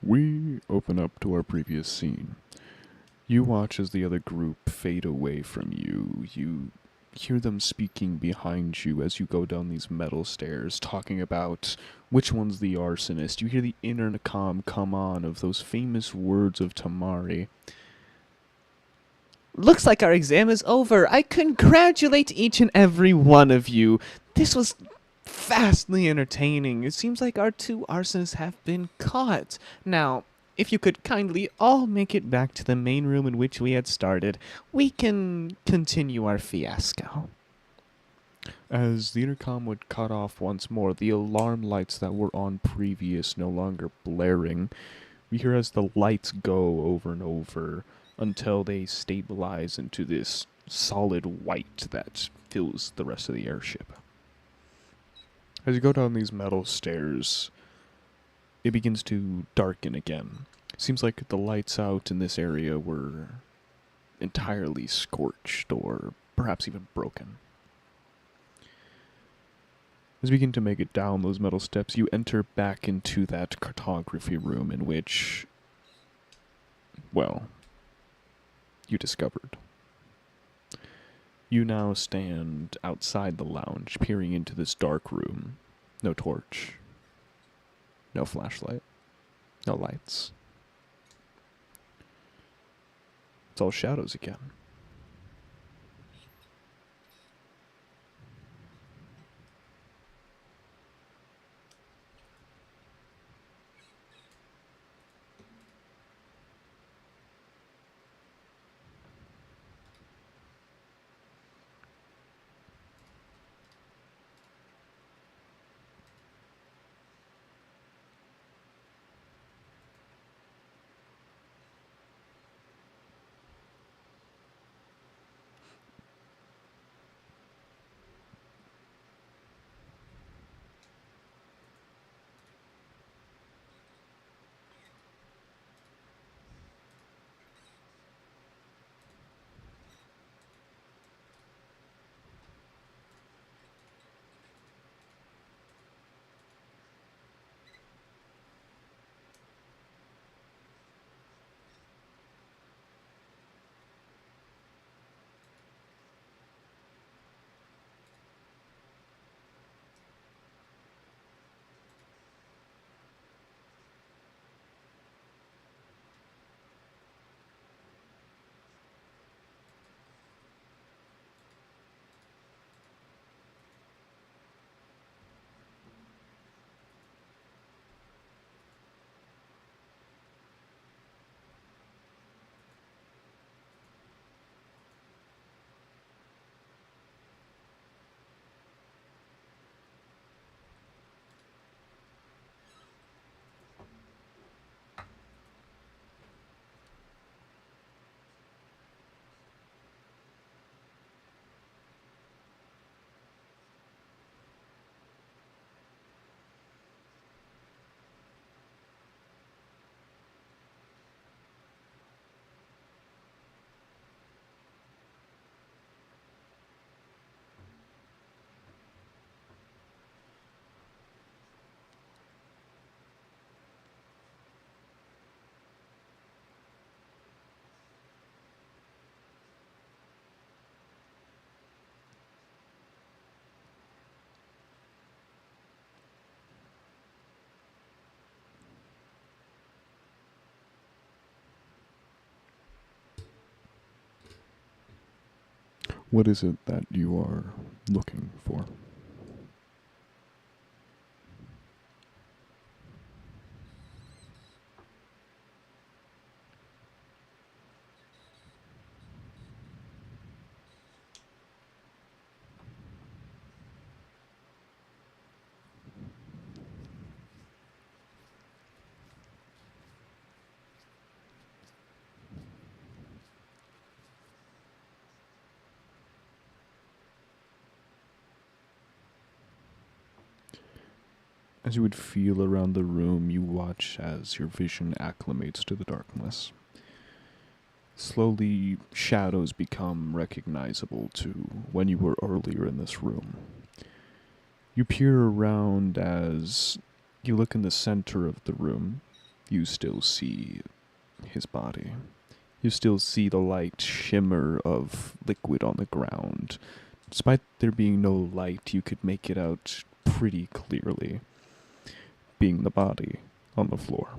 We open up to our previous scene. You watch as the other group fade away from you. You hear them speaking behind you as you go down these metal stairs, talking about which one's the arsonist. You hear the intercom come on of those famous words of Tamari. Looks like our exam is over. I congratulate each and every one of you. This was vastly entertaining. It seems like our two arsonists have been caught. Now, if you could kindly all make it back to the main room in which we had started, we can continue our fiasco. As the intercom would cut off once more, the alarm lights that were on previous no longer blaring. We hear as the lights go over and over until they stabilize into this solid white that fills the rest of the airship. As you go down these metal stairs, it begins to darken again. Seems like the lights out in this area were entirely scorched or perhaps even broken. As you begin to make it down those metal steps, you enter back into that cartography room in which, well, you discovered. You now stand outside the lounge, peering into this dark room. No torch. No flashlight. No lights. It's all shadows again. What is it that you are looking for? As you would feel around the room, you watch as your vision acclimates to the darkness. Slowly, shadows become recognizable to when you were earlier in this room. You peer around as you look in the center of the room. you still see his body. You still see the light shimmer of liquid on the ground. Despite there being no light, you could make it out pretty clearly, being the body on the floor.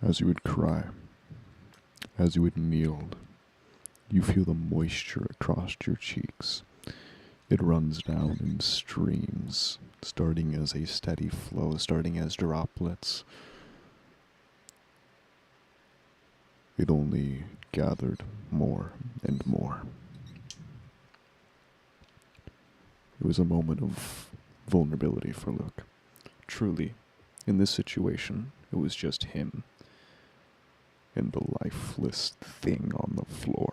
As you would cry, as you would kneel, you feel the moisture across your cheeks. It runs down in streams, starting as a steady flow, starting as droplets. It only gathered more and more. It was a moment of vulnerability for Luke. Truly, in this situation, it was just him and the lifeless thing on the floor.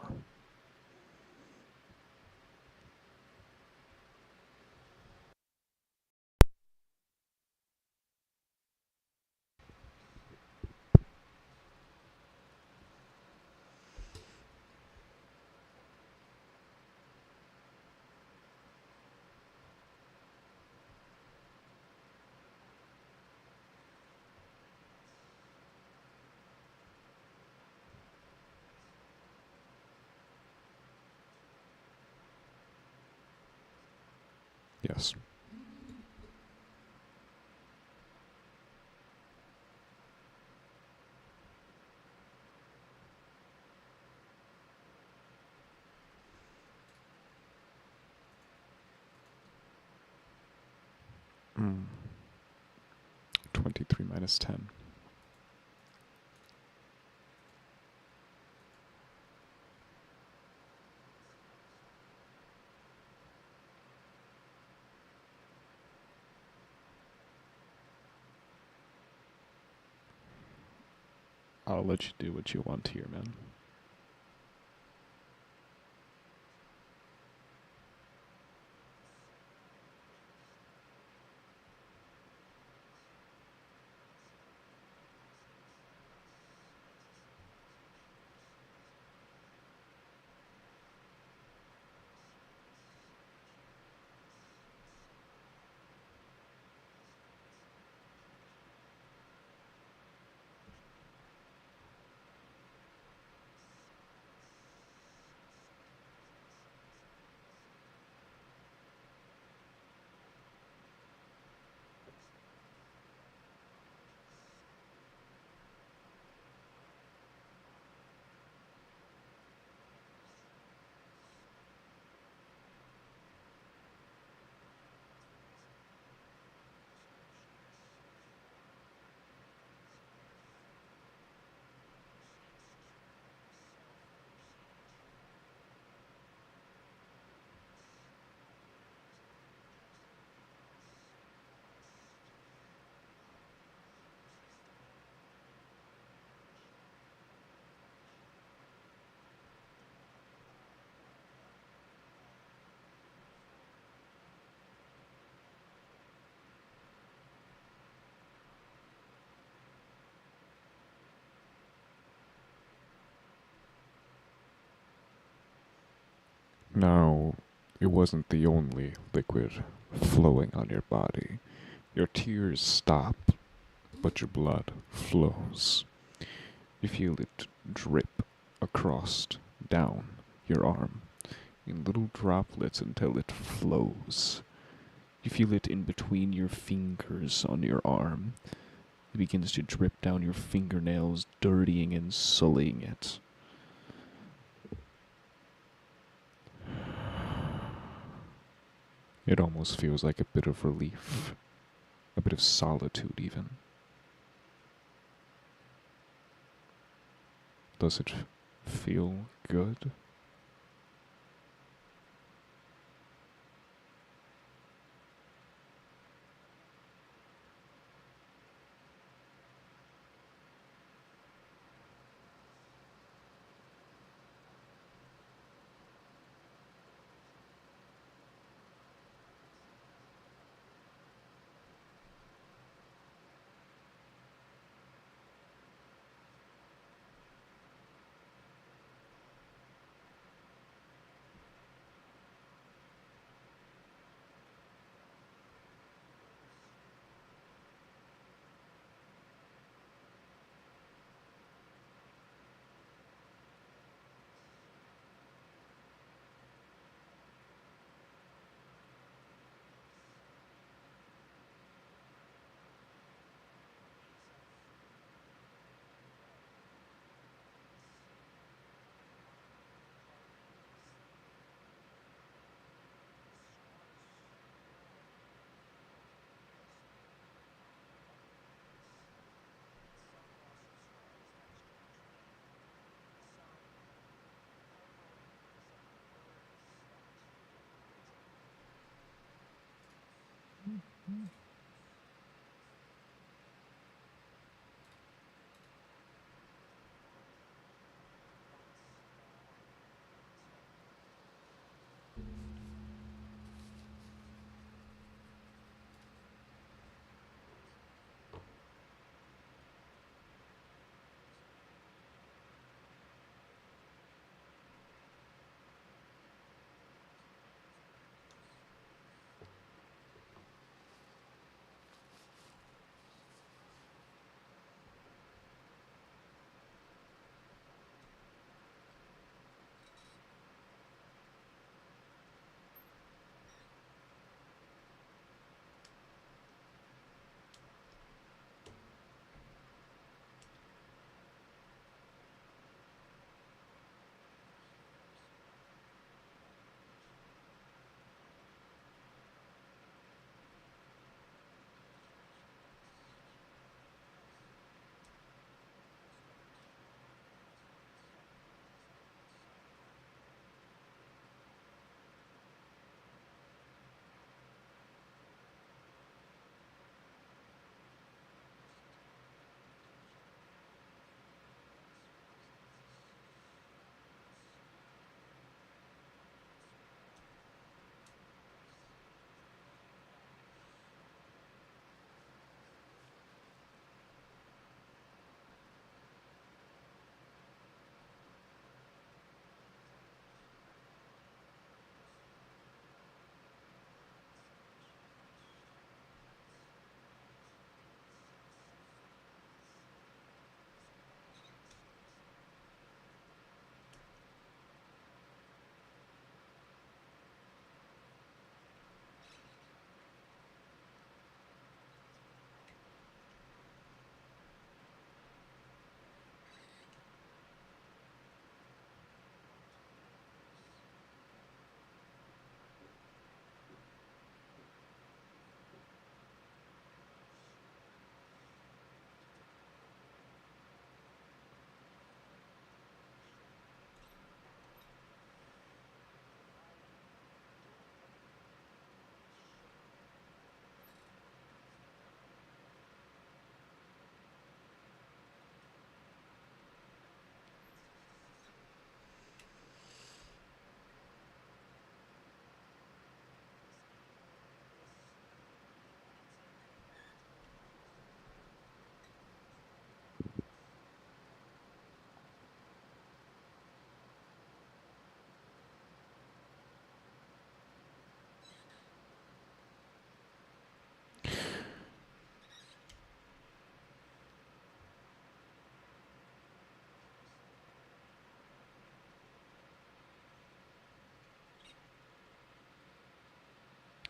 Yes. Mm. 23 minus 10. I'll let you do what you want here, man. Now, it wasn't the only liquid flowing on your body. Your tears stop, but your blood flows. You feel it drip across, down your arm, in little droplets until it flows. You feel it in between your fingers on your arm. It begins to drip down your fingernails, dirtying and sullying it. It almost feels like a bit of relief, a bit of solitude, even. Does it feel good?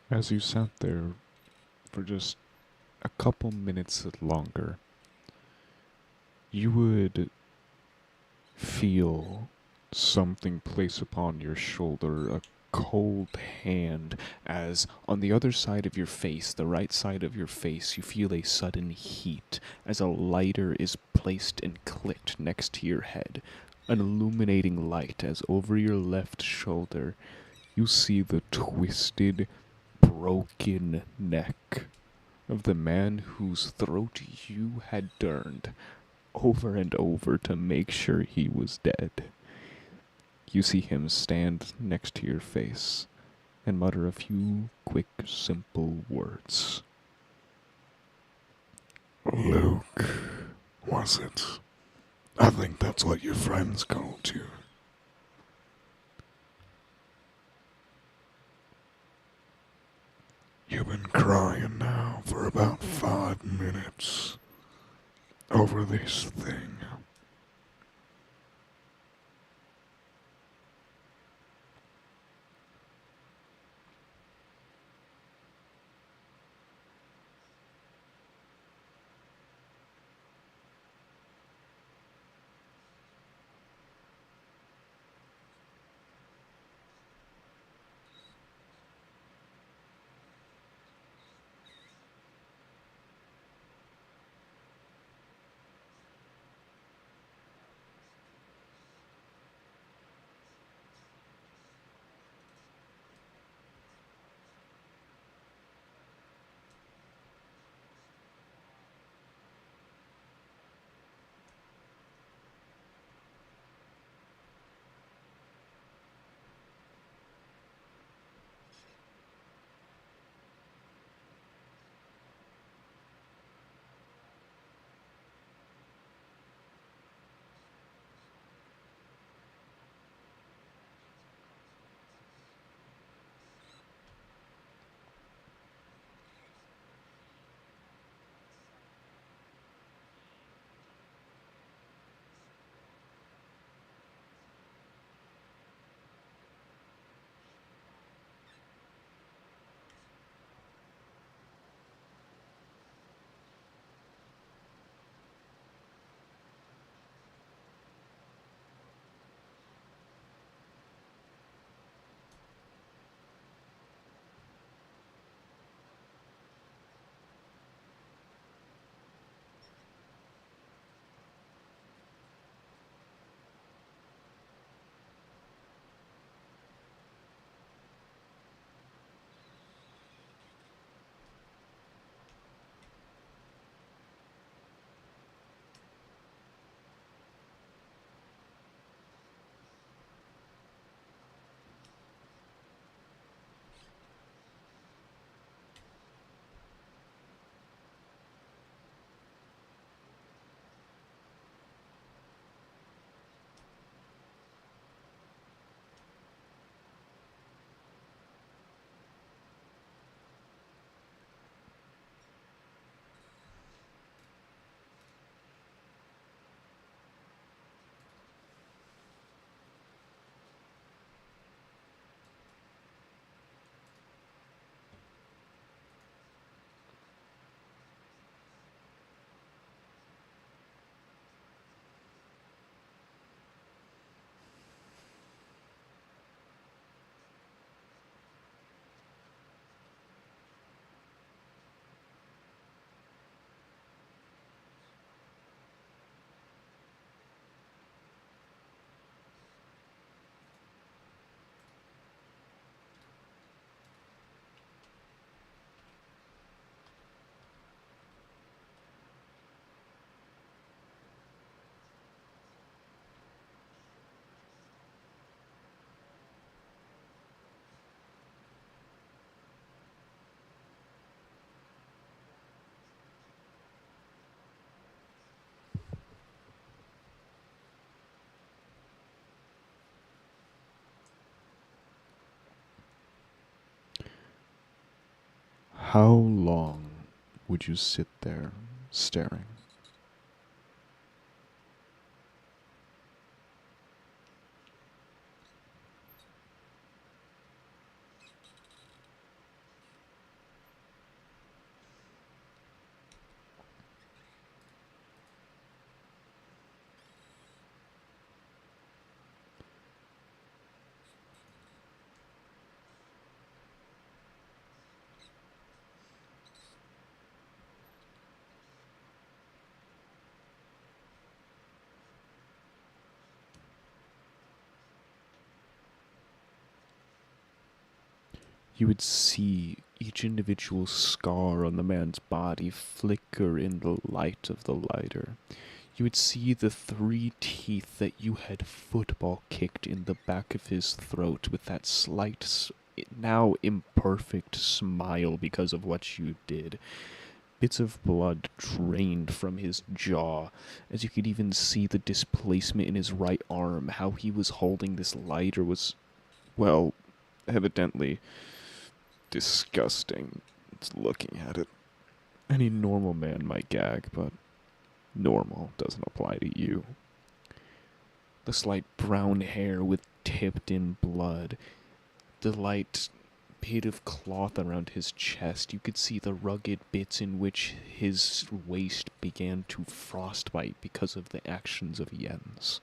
As you sat there for just a couple minutes longer, you would feel something place upon your shoulder, a cold hand, as on the other side of your face, the right side of your face, you feel a sudden heat as a lighter is placed and clicked next to your head. An illuminating light as over your left shoulder you see the twisted, broken neck of the man whose throat you had turned over and over to make sure he was dead. You see him stand next to your face and mutter a few quick, simple words. Luke, was it? I think that's what your friends called you. You've been crying now for about 5 minutes over this thing. How long would you sit there staring? You would see each individual scar on the man's body flicker in the light of the lighter. You would see the 3 teeth that you had football kicked in the back of his throat with that slight, now imperfect smile because of what you did. Bits of blood drained from his jaw, as you could even see the displacement in his right arm. How he was holding this lighter was, well, evidently disgusting. It's looking at it. Any normal man might gag, but normal doesn't apply to you. The slight brown hair with tipped in blood, the light bit of cloth around his chest. You could see the rugged bits in which his waist began to frostbite because of the actions of Jens.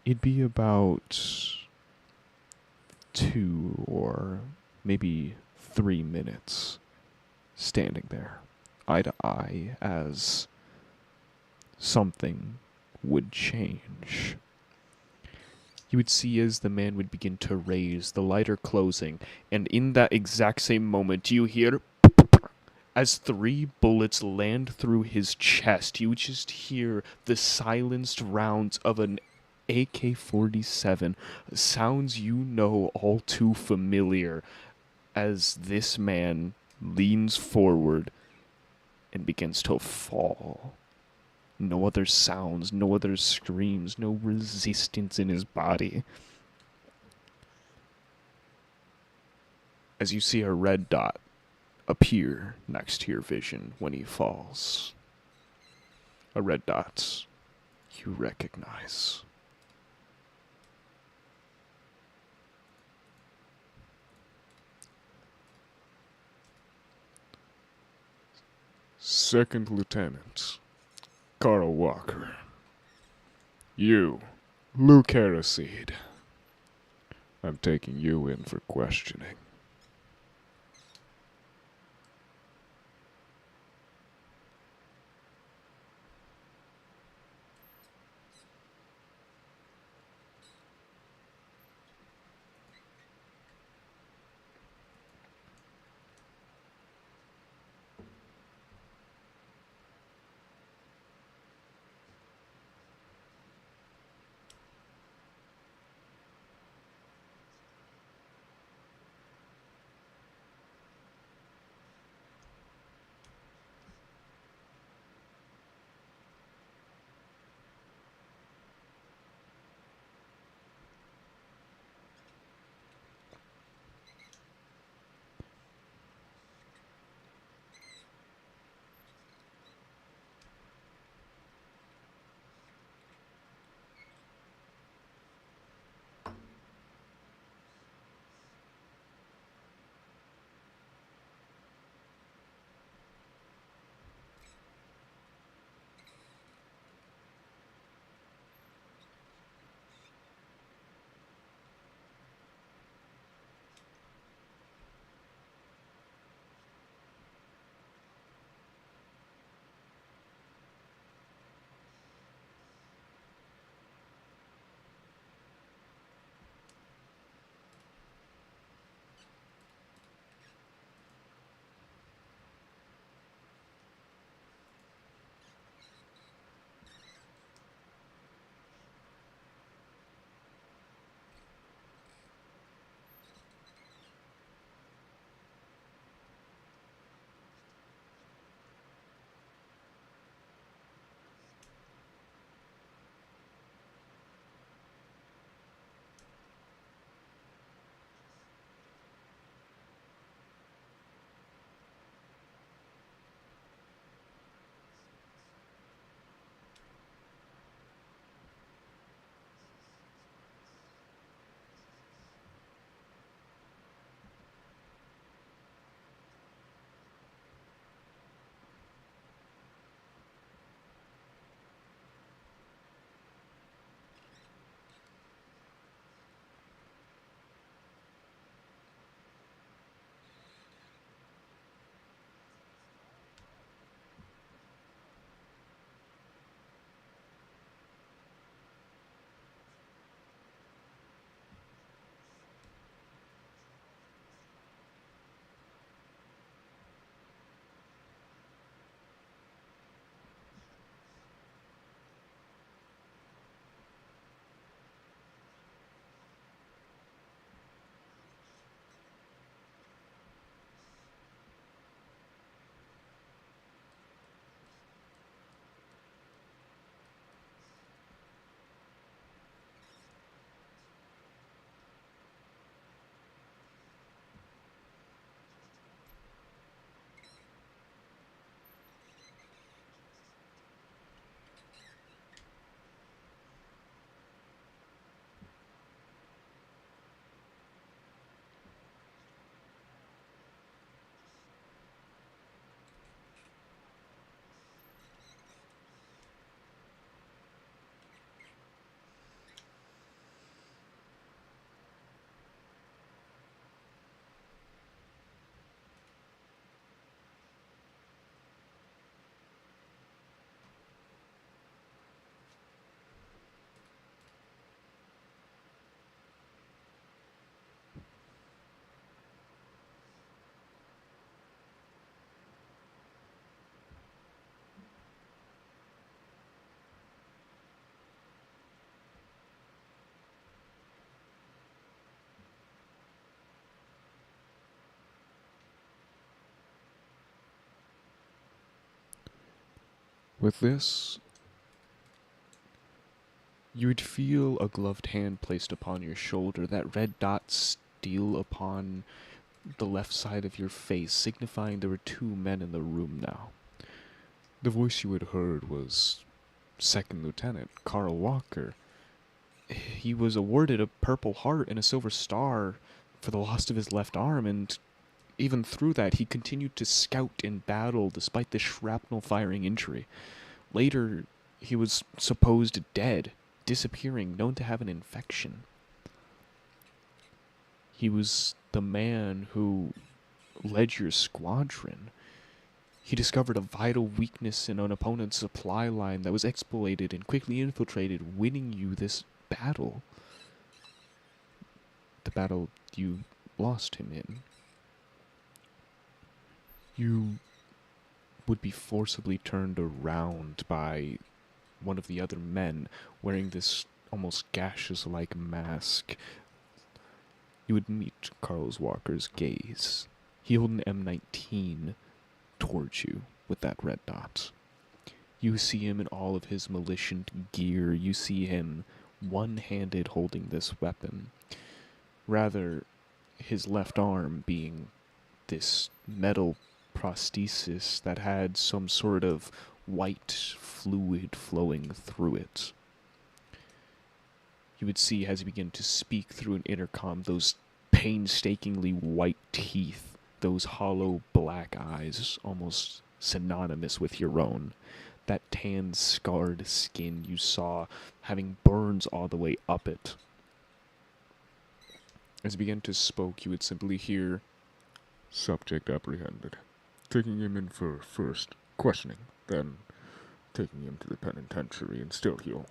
It'd be about 2 or maybe 3 minutes standing there, eye to eye, as something would change. You would see as the man would begin to raise, the lighter closing, and in that exact same moment, you hear as 3 bullets land through his chest. You would just hear the silenced rounds of an AK-47, sounds you know all too familiar, as this man leans forward and begins to fall. No other sounds, no other screams, no resistance in his body. As you see a red dot appear next to your vision when he falls. A red dot you recognize. Second Lieutenant Carl Walker. You, Luke Haraseed. I'm taking you in for questioning. With this, you would feel a gloved hand placed upon your shoulder, that red dot steal upon the left side of your face, signifying there were two men in the room now. The voice you had heard was Second Lieutenant Carl Walker. He was awarded a Purple Heart and a Silver Star for the loss of his left arm, and even through that, he continued to scout in battle despite the shrapnel-firing injury. Later, he was supposed dead, disappearing, known to have an infection. He was the man who led your squadron. He discovered a vital weakness in an opponent's supply line that was exploited and quickly infiltrated, winning you this battle. The battle you lost him in. You would be forcibly turned around by one of the other men wearing this almost gaseous-like mask. You would meet Carlos Walker's gaze. He held an M19 towards you with that red dot. You see him in all of his militant gear. You see him one-handed holding this weapon. Rather, his left arm being this metal prosthesis that had some sort of white fluid flowing through it. You would see as he began to speak through an intercom those painstakingly white teeth, those hollow black eyes, almost synonymous with your own. That tan, scarred skin you saw having burns all the way up it. As he began to speak, you would simply hear, Subject apprehended. Taking him in for first questioning, then taking him to the penitentiary in Stillheoul.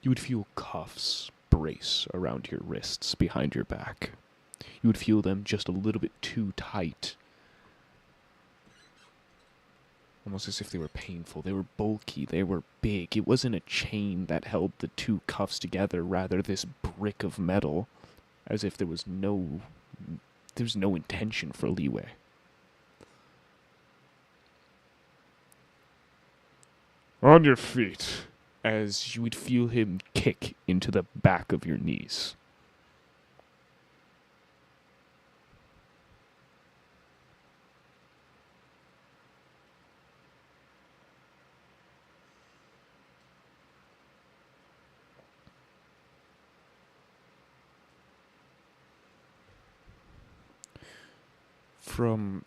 You would feel cuffs brace around your wrists behind your back. You would feel them just a little bit too tight. Almost as if they were painful. They were bulky. They were big. It wasn't a chain that held the two cuffs together, rather this brick of metal, as if there was no intention for leeway. On your feet. As you would feel him kick into the back of your knees. From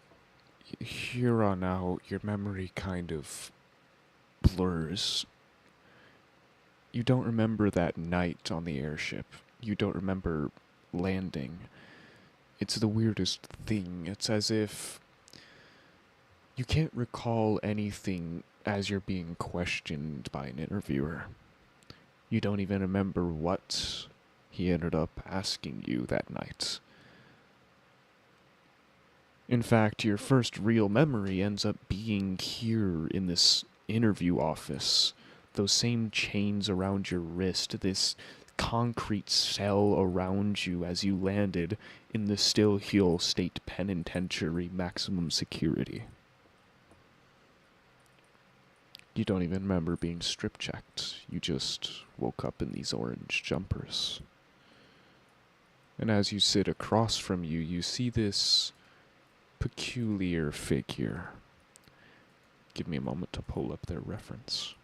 here on out, your memory kind of blurs. You don't remember that night on the airship. You don't remember landing. It's the weirdest thing. It's as if you can't recall anything as you're being questioned by an interviewer. You don't even remember what he ended up asking you that night. In fact, your first real memory ends up being here in this interview office. Those same chains around your wrist, this concrete cell around you as you landed in the Stillheoul State Penitentiary maximum security. You don't even remember being strip-checked. You just woke up in these orange jumpers. And as you sit across from you, you see this peculiar figure. Give me a moment to pull up their reference.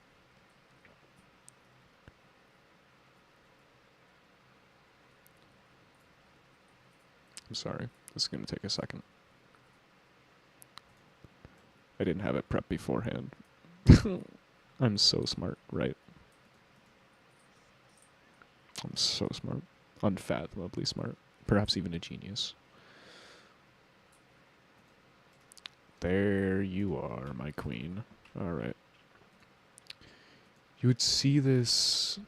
I'm sorry, this is going to take a second. I didn't have it prepped beforehand. I'm so smart, right? I'm so smart. Unfathomably smart. Perhaps even a genius. There you are, my queen. Alright. You would see this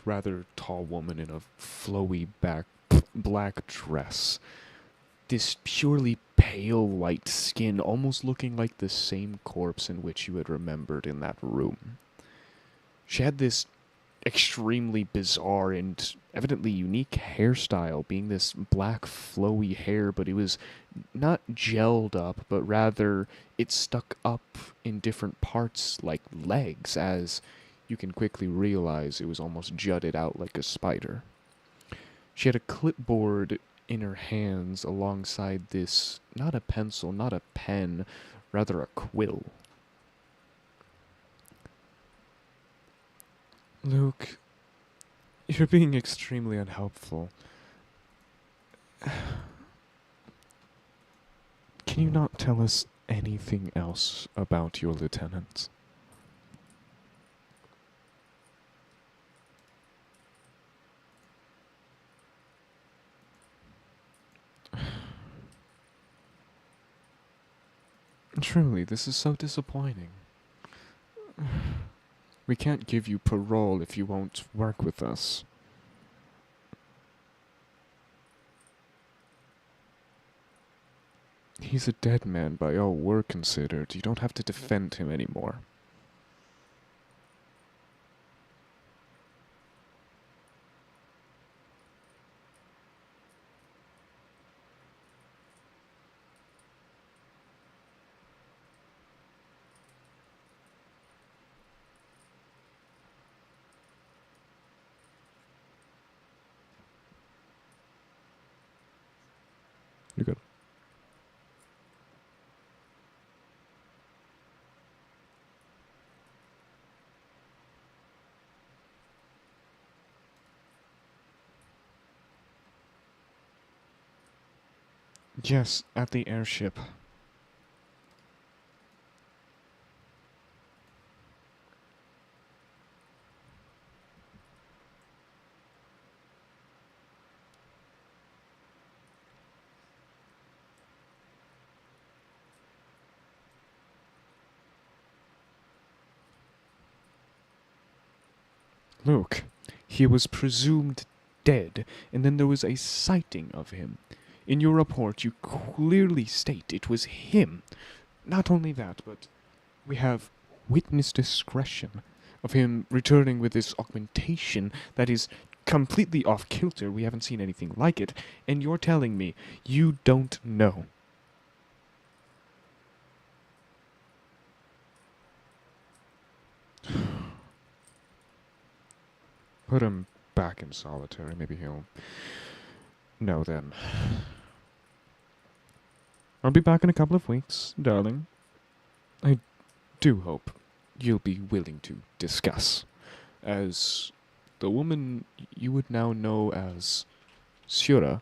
rather tall woman in a flowy black dress. This purely pale white skin, almost looking like the same corpse in which you had remembered in that room. She had this extremely bizarre and evidently unique hairstyle, being this black flowy hair, but it was not gelled up, but rather it stuck up in different parts like legs, as you can quickly realize it was almost jutted out like a spider. She had a clipboard in her hands alongside this, not a pencil, not a pen, rather a quill. Luke, you're being extremely unhelpful. Can you not tell us anything else about your lieutenant? Truly, this is so disappointing. We can't give you parole if you won't work with us. He's a dead man by all we're considered. You don't have to defend him anymore. You're good. Yes, at the airship. Luke, he was presumed dead, and then there was a sighting of him. In your report, you clearly state it was him. Not only that, but we have witness discretion of him returning with this augmentation that is completely off kilter. We haven't seen anything like it, and you're telling me you don't know. Put him back in solitary. Maybe he'll know then. I'll be back in a couple of weeks, darling. I do hope you'll be willing to discuss, as the woman you would now know as Shura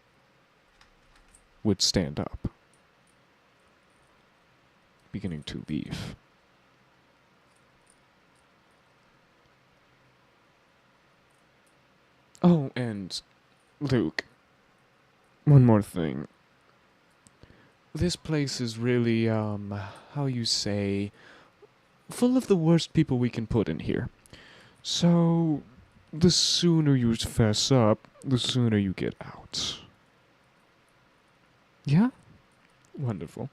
would stand up, beginning to leave. Oh, and Luke, one more thing. This place is really, how you say, full of the worst people we can put in here. So, the sooner you fess up, the sooner you get out. Yeah? Wonderful.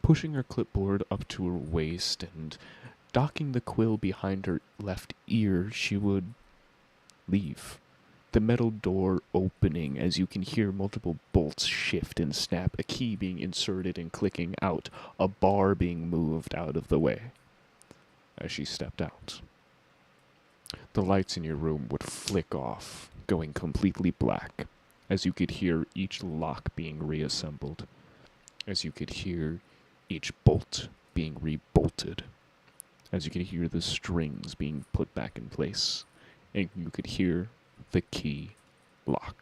Pushing her clipboard up to her waist and docking the quill behind her left ear, she would leave. The metal door opening as you can hear multiple bolts shift and snap, a key being inserted and clicking out, a bar being moved out of the way as she stepped out. The lights in your room would flick off, going completely black, as you could hear each lock being reassembled, as you could hear each bolt being rebolted, as you could hear the strings being put back in place, and you could hear the key lock.